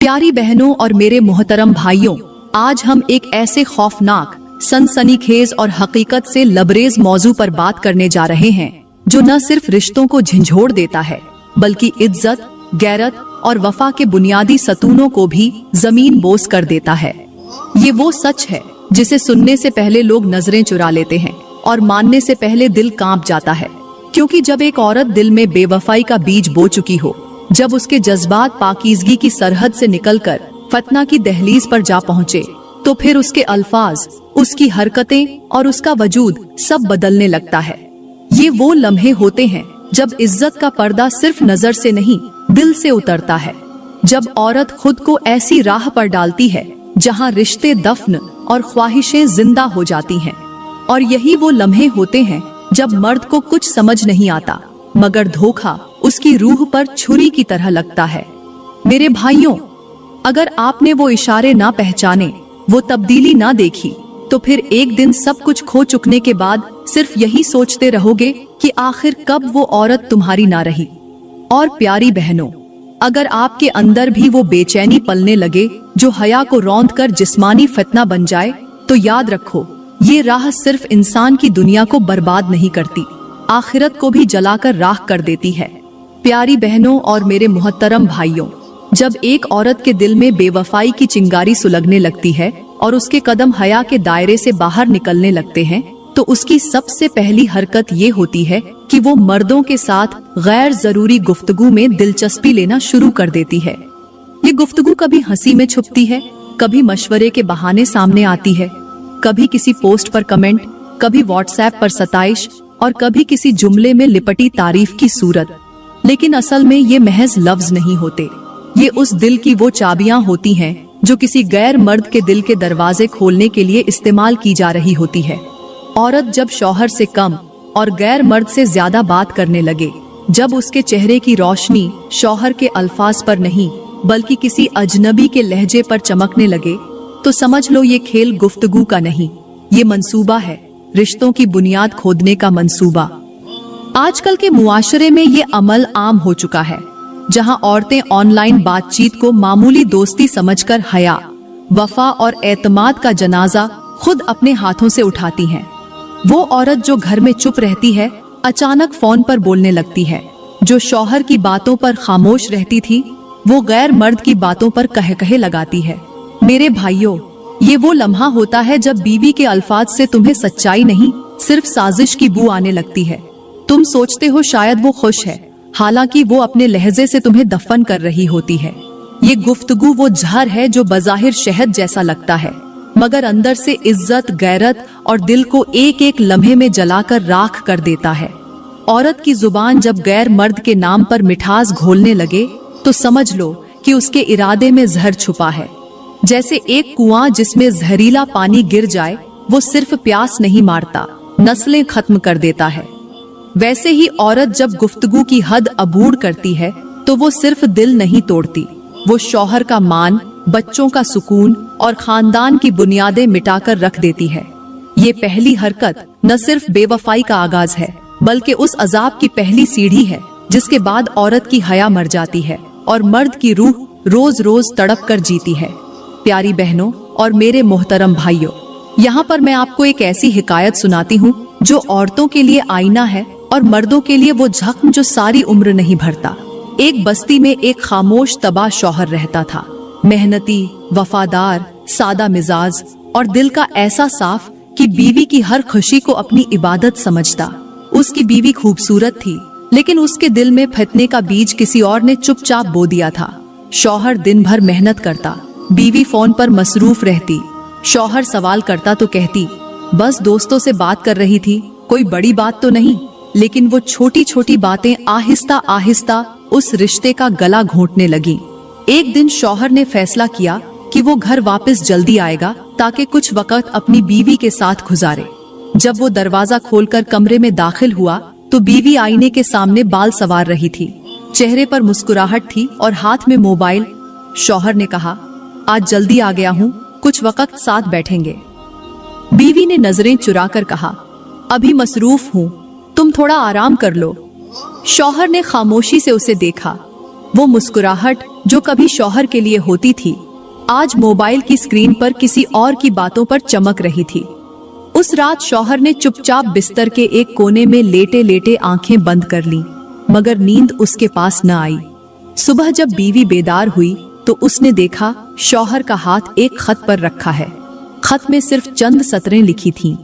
प्यारी बहनों और मेरे मोहतरम भाइयों, आज हम एक ऐसे खौफनाक, सनसनीखेज और हकीकत से लबरेज मौजू पर बात करने जा रहे हैं जो न सिर्फ रिश्तों को झंझोड़ देता है बल्कि इज्जत, गैरत और वफा के बुनियादी सतूनों को भी जमीन बोस कर देता है। ये वो सच है जिसे सुनने से पहले लोग नजरें चुरा लेते हैं और मानने से पहले दिल कांप जाता है, क्योंकि जब एक औरत दिल में बेवफाई का बीज बो चुकी हो, जब उसके जज्बात पाकीज़गी की सरहद से निकलकर फतना की दहलीज पर जा पहुँचे, तो फिर उसके अल्फाज, उसकी हरकतें और उसका वजूद सब बदलने लगता है। ये वो लम्हे होते हैं जब इज्जत का पर्दा सिर्फ नजर से नहीं दिल से उतरता है, जब औरत खुद को ऐसी राह पर डालती है जहाँ रिश्ते दफन और ख्वाहिशें जिंदा हो जाती हैं। और यही वो लम्हे होते हैं जब मर्द को कुछ समझ नहीं आता मगर धोखा उसकी रूह पर छुरी की तरह लगता है। मेरे भाइयों, अगर आपने वो इशारे ना पहचाने, वो तब्दीली ना देखी, तो फिर एक दिन सब कुछ खो चुकने के बाद सिर्फ यही सोचते रहोगे कि आखिर कब वो औरत तुम्हारी ना रही। और प्यारी बहनों, अगर आपके अंदर भी वो बेचैनी पलने लगे जो हया को रौंद कर जिस्मानी फितना बन जाए, तो याद रखो, ये राह सिर्फ इंसान की दुनिया को बर्बाद नहीं करती, आखिरत को भी जलाकर राख कर देती है। प्यारी बहनों और मेरे मोहतरम भाइयों, जब एक औरत के दिल में बेवफाई की चिंगारी सुलगने लगती है और उसके कदम हया के दायरे से बाहर निकलने लगते हैं, तो उसकी सबसे पहली हरकत ये होती है कि वो मर्दों के साथ गैर जरूरी गुफ्तगू में दिलचस्पी लेना शुरू कर देती है। ये गुफ्तगू कभी हंसी में छुपती है, कभी मशवरे के बहाने सामने आती है, कभी किसी पोस्ट पर कमेंट, कभी व्हाट्सएप पर सताइश और कभी किसी जुमले में लिपटी तारीफ की सूरत। लेकिन असल में ये महज लफ्ज नहीं होते, ये उस दिल की वो चाबियां होती हैं जो किसी गैर मर्द के दिल के दरवाजे खोलने के लिए इस्तेमाल की जा रही होती है। औरत जब शौहर से कम और गैर मर्द से ज्यादा बात करने लगे, जब उसके चेहरे की रोशनी शौहर के अल्फाज पर नहीं बल्कि किसी अजनबी के लहजे पर चमकने लगे, तो समझ लो ये खेल गुफ्तगू का नहीं, ये मंसूबा है, रिश्तों की बुनियाद खोदने का मंसूबा। आजकल के मुआशरे में ये अमल आम हो चुका है, जहां औरतें ऑनलाइन बातचीत को मामूली दोस्ती समझकर हया, वफा और एतमाद का जनाजा खुद अपने हाथों से उठाती हैं। वो औरत जो घर में चुप रहती है, अचानक फोन पर बोलने लगती है। जो शौहर की बातों पर खामोश रहती थी, वो गैर मर्द की बातों पर कह कहे लगाती है। मेरे भाइयों, ये वो लम्हा होता है जब बीवी के अल्फाज से तुम्हें सच्चाई नहीं, सिर्फ साजिश की बू आने लगती है। तुम सोचते हो शायद वो खुश है, हालांकि वो अपने लहजे से तुम्हें दफन कर रही होती है। ये गुफ्तगू वो जहर है जो बज़ाहिर शहद जैसा लगता है, मगर अंदर से इज्जत, गैरत और दिल को एक एक लम्हे में जलाकर राख कर देता है। औरत की जुबान जब गैर मर्द के नाम पर मिठास घोलने लगे, तो समझ लो कि उसके इरादे में जहर छुपा है। जैसे एक कुआं जिसमें जहरीला पानी गिर जाए, वो सिर्फ प्यास नहीं मारता, नस्लें खत्म कर देता है। वैसे ही औरत जब गुफ्तगू की हद अबूर करती है, तो वो सिर्फ दिल नहीं तोड़ती, वो शौहर का मान, बच्चों का सुकून और खानदान की बुनियादें मिटाकर रख देती है। ये पहली हरकत न सिर्फ बेवफाई का आगाज है, बल्कि उस अजाब की पहली सीढ़ी है जिसके बाद औरत की हया मर जाती है और मर्द की रूह रोज रोज तड़प कर जीती है। प्यारी बहनों और मेरे मोहतरम भाइयों, यहाँ पर मैं आपको एक ऐसी हिकायत सुनाती हूँ जो औरतों के लिए आईना है और मर्दों के लिए वो जख्म जो सारी उम्र नहीं भरता। एक बस्ती में एक खामोश तबाह शौहर रहता था, मेहनती, वफादार, सादा मिजाज और दिल का ऐसा साफ कि बीवी की हर खुशी को अपनी इबादत समझता। उसकी बीवी खूबसूरत थी, लेकिन उसके दिल में फितने का बीज किसी और ने चुपचाप बो दिया था। शौहर दिन भर मेहनत करता, बीवी फोन पर मसरूफ रहती। शौहर सवाल करता तो कहती, बस दोस्तों से बात कर रही थी, कोई बड़ी बात तो नहीं। लेकिन वो छोटी छोटी बातें आहिस्ता आहिस्ता उस रिश्ते का गला घोंटने लगी। एक दिन शौहर ने फैसला किया कि वो घर वापस जल्दी आएगा ताकि कुछ वक्त अपनी बीवी के साथ गुजारे। जब वो दरवाजा खोलकर कमरे में दाखिल हुआ, तो बीवी आईने के सामने बाल संवार रही थी, चेहरे पर मुस्कुराहट थी और हाथ में मोबाइल। शौहर ने कहा, आज जल्दी आ गया हूँ, कुछ वक्त साथ बैठेंगे। बीवी ने नजरें चुराकर कहा, अभी मसरूफ हूँ, तुम थोड़ा आराम कर लो। शौहर ने खामोशी से उसे देखा, वो मुस्कुराहट जो कभी शौहर के लिए होती थी, आज मोबाइल की स्क्रीन पर किसी और की बातों पर चमक रही थी। उस रात शौहर ने चुपचाप बिस्तर के एक कोने में लेटे लेटे आंखें बंद कर लीं, मगर नींद उसके पास न आई। सुबह जब बीवी बेदार हुई तो उसने देखा शौहर का हाथ एक खत पर रखा है। खत में सिर्फ चंद सतरें लिखी थीं।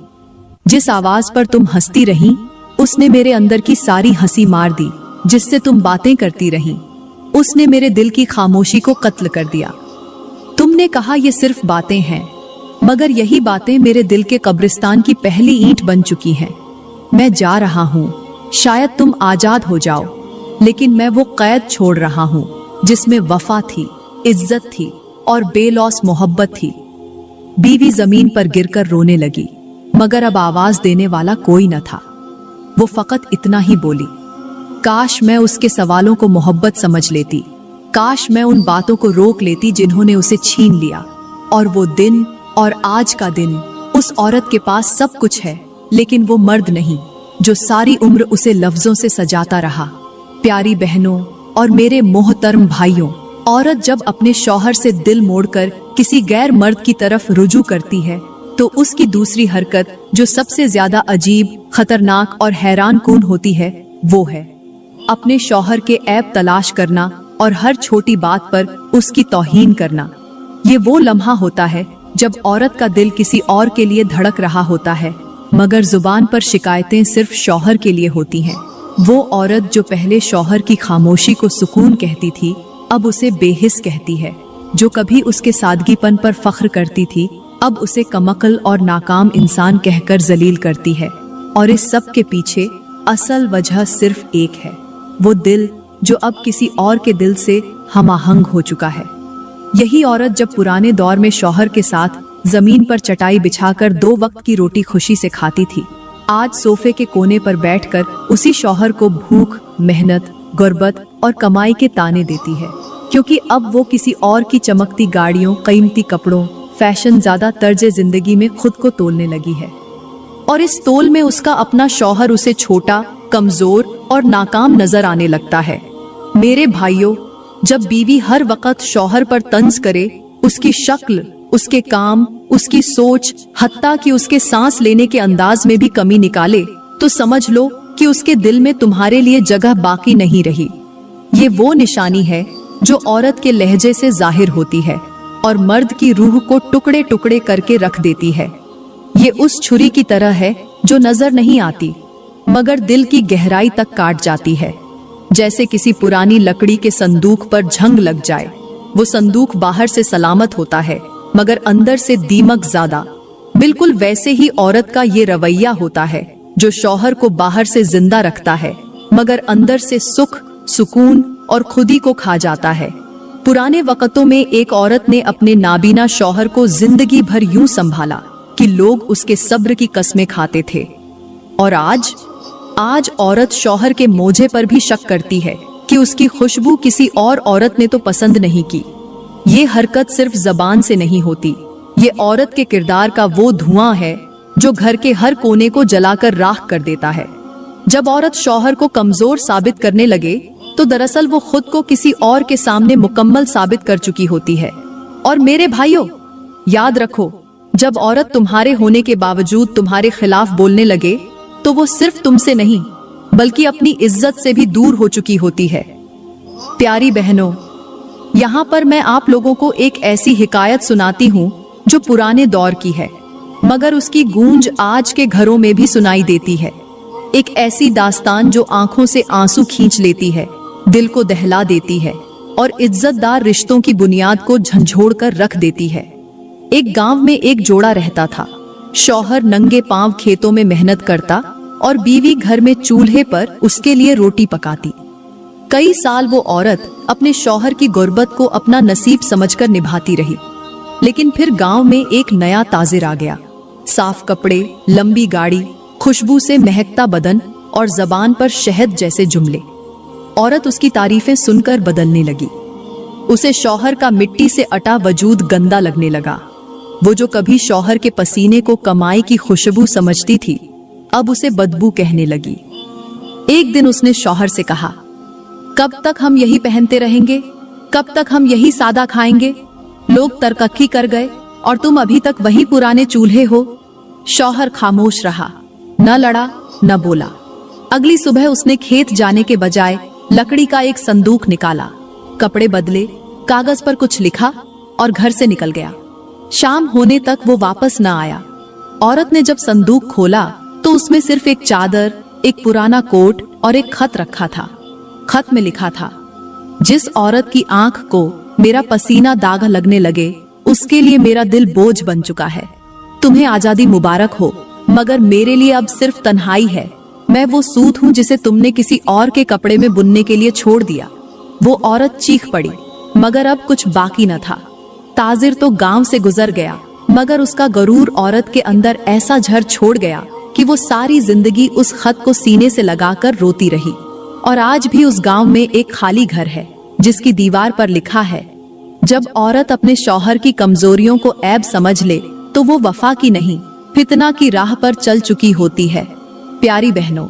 जिस आवाज पर तुम हंसती रहीं, उसने मेरे अंदर की सारी हंसी मार दी। जिससे तुम बातें करती रहीं, उसने मेरे दिल की खामोशी को कत्ल कर दिया। तुमने कहा ये सिर्फ बातें हैं, मगर यही बातें मेरे दिल के कब्रिस्तान की पहली ईंट बन चुकी हैं। मैं जा रहा हूँ, शायद तुम आजाद हो जाओ, लेकिन मैं वो कैद छोड़ रहा हूँ जिसमें वफा थी, इज्जत थी और बेलौस मोहब्बत थी। बीवी जमीन पर गिरकर रोने लगी, मगर अब आवाज देने वाला कोई न था। वो फकत इतना ही बोली, काश मैं उसके सवालों को मोहब्बत समझ लेती, काश मैं उन बातों को रोक लेती जिन्होंने उसे छीन लिया। और वो दिन और आज का दिन, उस औरत के पास सब कुछ है, लेकिन वो मर्द नहीं जो सारी उम्र उसे लफ्जों से सजाता रहा। प्यारी बहनों और मेरे मोहतरम भाइयों, औरत जब अपने शौहर से दिल मोड़कर किसी गैर मर्द की तरफ रुजू करती है तो उसकी दूसरी हरकत जो सबसे ज्यादा अजीब, खतरनाक और हैरान कुन होती है, वो है अपने शौहर के ऐब तलाश करना और हर छोटी बात पर उसकी तौहीन करना। ये वो लम्हा होता है जब औरत का दिल किसी और के लिए धड़क रहा होता है, मगर जुबान पर शिकायतें सिर्फ शौहर के लिए होती हैं। वो औरत जो पहले शौहर की खामोशी को सुकून कहती थी, अब उसे बेहिस कहती है। जो कभी उसके सादगीपन पर फख्र करती थी, अब उसे कमअक्ल और नाकाम इंसान कहकर जलील करती है। और इस सब के पीछे असल वजह सिर्फ एक है, वो दिल जो अब किसी और के दिल से हमाहंग हो चुका है। यही औरत जब पुराने दौर में शौहर के साथ जमीन पर चटाई बिछाकर 2 वक्त की रोटी खुशी से खाती थी, आज सोफे के कोने पर बैठकर उसी शौहर को भूख, मेहनत, गुर्बत और कमाई के ताने देती है, क्योंकि अब वो किसी और की चमकती गाड़ियों, कीमती कपड़ों, फैशन ज़्यादा तर्ज जिंदगी में खुद को तोलने लगी है। और इस तोल में उसका अपना शौहर उसे छोटा, कमजोर और नाकाम नजर आने लगता है। मेरे भाइयों, जब बीवी हर वक्त शौहर पर तंज करे, उसकी शक्ल, उसके काम, उसकी सोच, हत्ता कि उसके सांस लेने के अंदाज में भी कमी निकाले, तो समझ लो कि उसके दिल में तुम्हारे लिए जगह बाकी नहीं रही। ये वो निशानी है जो औरत के लहजे से जाहिर होती है और मर्द की रूह को टुकड़े टुकड़े करके रख देती है। ये उस छुरी की तरह है जो नजर नहीं आती, मगर दिल की गहराई तक काट जाती है। जैसे किसी पुरानी लकड़ी के संदूक पर झंग लग जाए। वो संदूक बाहर से सलामत होता है, मगर अंदर से दीमक ज्यादा। बिल्कुल वैसे ही औरत का ये रवैया होता है जो शौहर को बाहर से जिंदा रखता है, मगर अंदर से सुख, सुकून और खुदी को खा जाता है। पुराने वक्तों में एक औरत ने अपने नाबीना शौहर को जिंदगी भर यूं संभाला कि लोग उसके सब्र की कस्में खाते थे। और आज औरत शौहर के मोजे पर भी शक करती है कि उसकी खुशबू किसी और औरत ने तो पसंद नहीं की। ये हरकत सिर्फ जबान से नहीं होती, ये औरत के किरदार का वो धुआं है जो घर के हर कोने को जलाकर राख कर देता है। जब औरत शौहर को कमजोर साबित करने लगे तो दरअसल वो खुद को किसी और के सामने मुकम्मल साबित कर चुकी होती है। और मेरे भाइयों, याद रखो, जब औरत तुम्हारे होने के बावजूद तुम्हारे खिलाफ बोलने लगे तो वो सिर्फ तुमसे नहीं बल्कि अपनी इज्जत से भी दूर हो चुकी होती है। प्यारी बहनों, यहाँ पर मैं आप लोगों को एक ऐसी हिकायत सुनाती हूँ जो पुराने दौर की है, मगर उसकी गूंज आज के घरों में भी सुनाई देती है। एक ऐसी दास्तान जो आंखों से आंसू खींच लेती है, दिल को दहला देती है और इज्जतदार रिश्तों की बुनियाद को झंझोड़ कर रख देती है। एक गांव में एक जोड़ा रहता था। शौहर नंगे पांव खेतों में मेहनत करता और बीवी घर में चूल्हे पर उसके लिए रोटी पकाती। कई साल वो औरत अपने शौहर की गुर्बत को अपना नसीब समझकर निभाती रही। लेकिन फिर गांव में एक नया ताजिर आ गया। साफ कपड़े, लंबी गाड़ी, खुशबू से महकता बदन और जबान पर शहद जैसे जुमले। औरत उसकी तारीफें सुनकर बदलने लगी। उसे शौहर का मिट्टी से अटा वजूद गंदा लगने लगा। वो जो कभी शौहर के पसीने को कमाई की खुशबू समझती थी, अब उसे बदबू कहने लगी। एक दिन उसने शौहर से कहा, कब तक हम यही पहनते रहेंगे? कब तक हम यही सादा खाएंगे? लोग तरक्की कर गए और तुम अभी तक वही पुराने चूल्हे हो। शौहर खामोश रहा, न लड़ा न बोला। अगली सुबह उसने खेत जाने के बजाय लकड़ी का एक संदूक निकाला, कपड़े बदले, कागज पर कुछ लिखा और घर से निकल गया। शाम होने तक वो वापस न आया। औरत ने जब संदूक खोला तो उसमें सिर्फ एक चादर, एक पुराना कोट और एक खत रखा था। खत में लिखा था, जिस औरत की आंख को मेरा पसीना दाग लगने लगे उसके लिए मेरा दिल बोझ बन चुका है। तुम्हें आजादी मुबारक हो, मगर मेरे लिए अब सिर्फ तन्हाई है। मैं वो सूत हूँ जिसे तुमने किसी और के कपड़े में बुनने के लिए छोड़ दिया। वो औरत चीख पड़ी, मगर अब कुछ बाकी न था। ताजिर तो गांव से गुजर गया, मगर उसका गरूर औरत के अंदर ऐसा झर छोड़ गया कि वो सारी जिंदगी उस खत को सीने से लगाकर रोती रही। और आज भी उस गांव में एक खाली घर है जिसकी दीवार पर लिखा है, जब औरत अपने शौहर की कमजोरियों को ऐब समझ ले तो वो वफा की नहीं, फितना की राह पर चल चुकी होती है। प्यारी बहनों,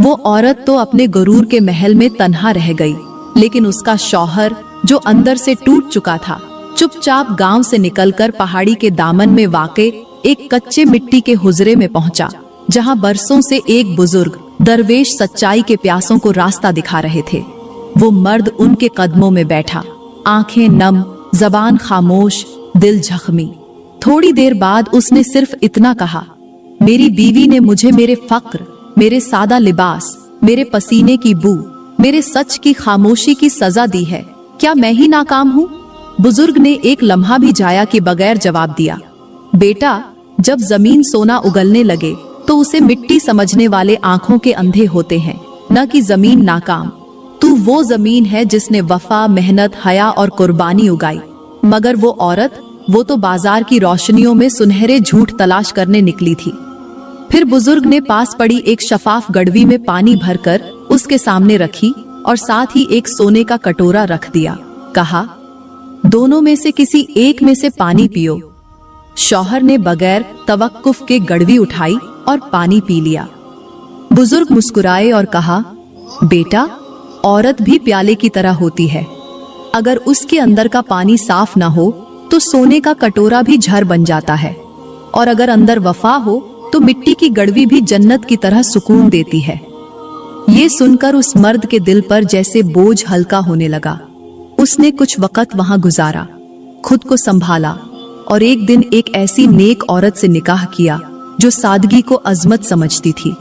वो औरत तो अपने गरूर के महल में तन्हा रह गई, लेकिन उसका शौहर जो अंदर से टूट चुका था, चुपचाप गांव से निकलकर पहाड़ी के दामन में वाक़े एक कच्चे मिट्टी के हुजरे में पहुंचा, जहां बरसों से एक बुजुर्ग दरवेश सच्चाई के प्यासों को रास्ता दिखा रहे थे। वो मर्द उनके कदमों में बैठा, आंखें नम, जबान खामोश, दिल जख्मी। थोड़ी देर बाद उसने सिर्फ इतना कहा, मेरी बीवी ने मुझे मेरे फक्र, मेरे सादा लिबास, मेरे पसीने की बू, मेरे सच की खामोशी की सजा दी है। क्या मैं ही नाकाम हूँ? बुजुर्ग ने एक लम्हा भी जाया कि बगैर जवाब दिया, बेटा, जब जमीन सोना उगलने लगे तो उसे मिट्टी समझने वाले आंखों के अंधे होते हैं, न कि जमीन नाकाम। तू वो जमीन है जिसने वफा, मेहनत, हया और कुर्बानी उगाई, मगर वो औरत, वो तो बाजार की रोशनियों में सुनहरे झूठ तलाश करने निकली थी। फिर बुजुर्ग ने पास पड़ी एक शफाफ गड़वी में पानी भरकर उसके सामने रखी और साथ ही एक सोने का कटोरा रख दिया। कहा, दोनों में से किसी एक में से पानी पियो। शौहर ने बगैर तवक्कुफ के गड़वी उठाई और पानी पी लिया। बुजुर्ग मुस्कुराए और कहा, बेटा, औरत भी प्याले की तरह होती है। अगर उसके अंदर का पानी साफ ना हो तो सोने का कटोरा भी झर बन जाता है, और अगर अंदर वफा हो तो मिट्टी की गड़वी भी जन्नत की तरह सुकून देती है। ये सुनकर उस मर्द के दिल पर जैसे बोझ हल्का होने लगा। उसने कुछ वक्त वहां गुजारा, खुद को संभाला और एक दिन एक ऐसी नेक औरत से निकाह किया जो सादगी को अजमत समझती थी,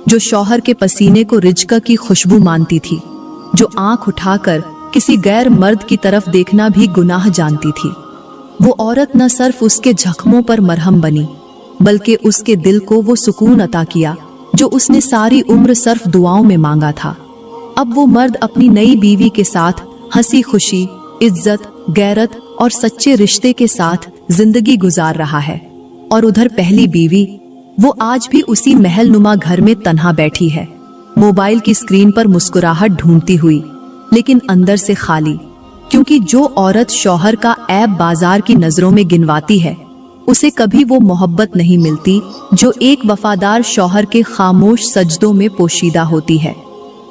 जो शौहर के पसीने को रिज्क की खुशबू मानती थी, जो आंख उठाकर किसी गैर मर्द की तरफ देखना भी गुनाह जानती थी। वो औरत न सिर्फ उसके जख्मों पर मरहम बनी, बल्कि उसके दिल को वो सुकून अता किया जो उसने सारी उम्र सिर्फ दुआओं में मांगा था। अब वो मर्द अपनी नई बीवी के साथ हंसी खुशी, इज्जत, गैरत और सच्चे रिश्ते के साथ जिंदगी गुजार रहा है। और उधर पहली बीवी, वो आज भी उसी महल नुमा घर में तन्हा बैठी है, मोबाइल की स्क्रीन पर मुस्कुराहट ढूंढती हुई, लेकिन अंदर से खाली। क्योंकि जो औरत शौहर का ऐब बाजार की नजरों में गिनवाती है, उसे कभी वो मोहब्बत नहीं मिलती जो एक वफादार शौहर के खामोश सजदों में पोशीदा होती है।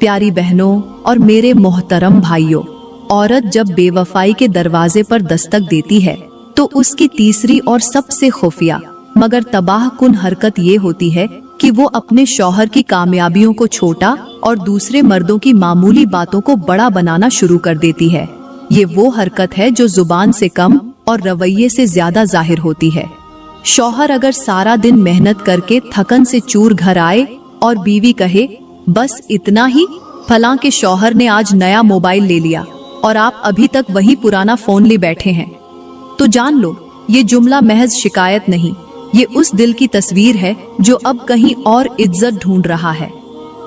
प्यारी बहनों और मेरे मोहतरम भाइयों, औरत जब बेवफाई के दरवाजे पर दस्तक देती है तो उसकी तीसरी और सबसे खुफिया मगर तबाहकुन हरकत ये होती है कि वो अपने शौहर की कामयाबियों को छोटा और दूसरे मर्दों की मामूली बातों को बड़ा बनाना शुरू कर देती है। ये वो हरकत है जो जुबान से कम और रवैये से ज्यादा जाहिर होती है। शौहर अगर सारा दिन मेहनत करके थकन से चूर घर आए और बीवी कहे, बस इतना ही, फलां के शौहर ने आज नया मोबाइल ले लिया और आप अभी तक वही पुराना फोन ले बैठे हैं, तो जान लो ये जुमला महज शिकायत नहीं, ये उस दिल की तस्वीर है जो अब कहीं और इज्जत ढूंढ रहा है।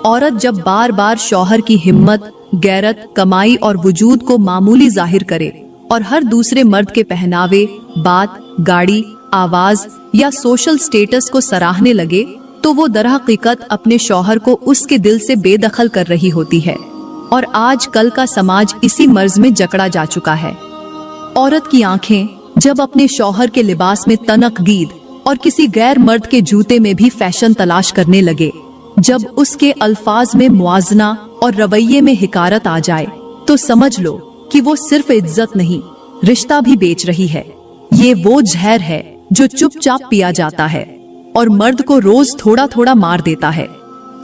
औरत जब बार बार शौहर की हिम्मत, गैरत, कमाई और वजूद को मामूली जाहिर करे और हर दूसरे मर्द के पहनावे, बात, गाड़ी, आवाज या सोशल स्टेटस को सराहने लगे, तो वो दरहकीकत अपने शौहर को उसके दिल से बेदखल कर रही होती है। और आज कल का समाज इसी मर्ज में जकड़ा जा चुका है। औरत की आंखें जब अपने शौहर के लिबास में तनकगीद और किसी गैर मर्द के जूते में भी फैशन तलाश करने लगे, जब उसके अल्फाज में मुआजना और रवैये में हिकारत आ जाए तो समझ लो कि वो सिर्फ इज्जत नहीं, रिश्ता भी बेच रही है। ये वो जहर है जो चुपचाप पिया जाता है और मर्द को रोज थोड़ा थोड़ा मार देता है।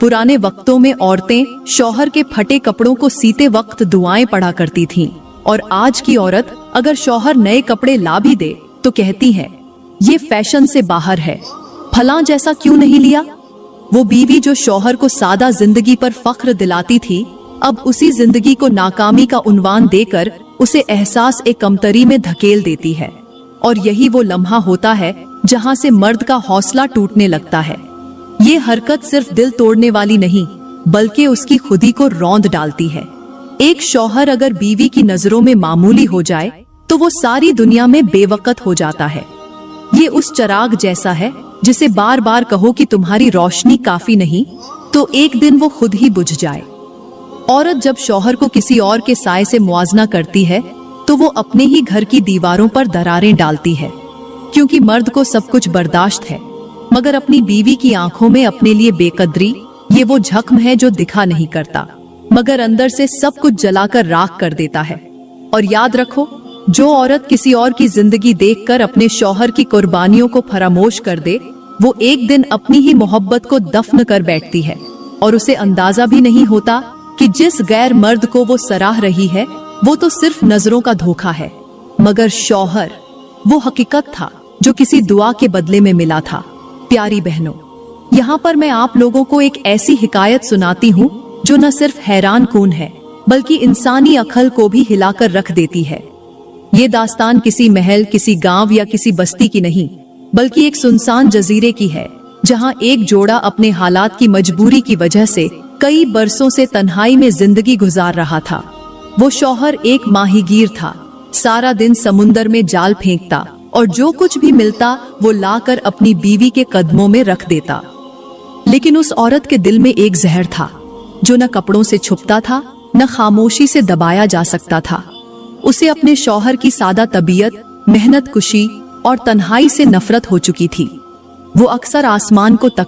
पुराने वक्तों में औरतें शौहर के फटे कपड़ों को सीते वक्त दुआएं पढ़ा करती थीं, और आज की औरत अगर शौहर नए कपड़े ला भी दे तो कहती है ये फैशन से बाहर है, फलां जैसा क्यों नहीं लिया। वो बीवी जो शौहर को सादा जिंदगी पर फख्र दिलाती थी, अब उसी जिंदगी को नाकामी का उन्वान देकर उसे एहसास एक कमतरी में धकेल देती है। और यही वो लम्हा होता है जहां से मर्द का हौसला टूटने लगता है। ये हरकत सिर्फ दिल तोड़ने वाली नहीं, बल्कि उसकी खुदी को रौंद डालती है। एक शौहर अगर बीवी की नजरों में मामूली हो जाए तो वो सारी दुनिया में बेवकत हो जाता है। ये उस चिराग जैसा है जिसे बार बार कहो कि तुम्हारी रोशनी काफी नहीं, तो एक दिन वो खुद ही बुझ जाए। औरत जब शौहर को किसी और के साए से मुआवजा करती है तो वो अपने ही घर की दीवारों पर दरारें डालती है, क्योंकि मर्द को सब कुछ बर्दाश्त है, मगर अपनी बीवी की आंखों में अपने लिए बेकदरी, ये वो जख्म है जो दिखा नहीं करता, मगर अंदर से सब कुछ जलाकर राख कर देता है। और याद रखो, जो औरत किसी और की जिंदगी देखकर अपने शौहर की कुर्बानियों को फरामोश कर दे, वो एक दिन अपनी ही मोहब्बत को दफन कर बैठती है, और उसे अंदाजा भी नहीं होता कि जिस गैर मर्द को वो सराह रही है वो तो सिर्फ नजरों का धोखा है, मगर शौहर वो हकीकत था जो किसी दुआ के बदले में मिला था। प्यारी बहनों, यहाँ पर मैं आप लोगों को एक ऐसी हिकायत सुनाती हूँ जो न सिर्फ हैरान कून है, बल्कि इंसानी अक्ल को भी हिलाकर रख देती है। ये दास्तान किसी महल, किसी गांव या किसी बस्ती की नहीं, बल्कि एक सुनसान जजीरे की है, जहां एक जोड़ा अपने हालात की मजबूरी की वजह से कई बरसों से तन्हाई में जिंदगी गुजार रहा था। वो शौहर एक माहीगीर था, सारा दिन समुंदर में जाल फेंकता और जो कुछ भी मिलता वो लाकर अपनी बीवी के कदमों में रख देता। लेकिन उस औरत के दिल में एक जहर था जो न कपड़ों से छुपता था, न खामोशी से दबाया जा सकता था। उसे अपने शौहर की सादा तबीयत, मेहनत कुशी और तन्हाई से नफरत हो चुकी थी। वो अक्सर आसमान को तक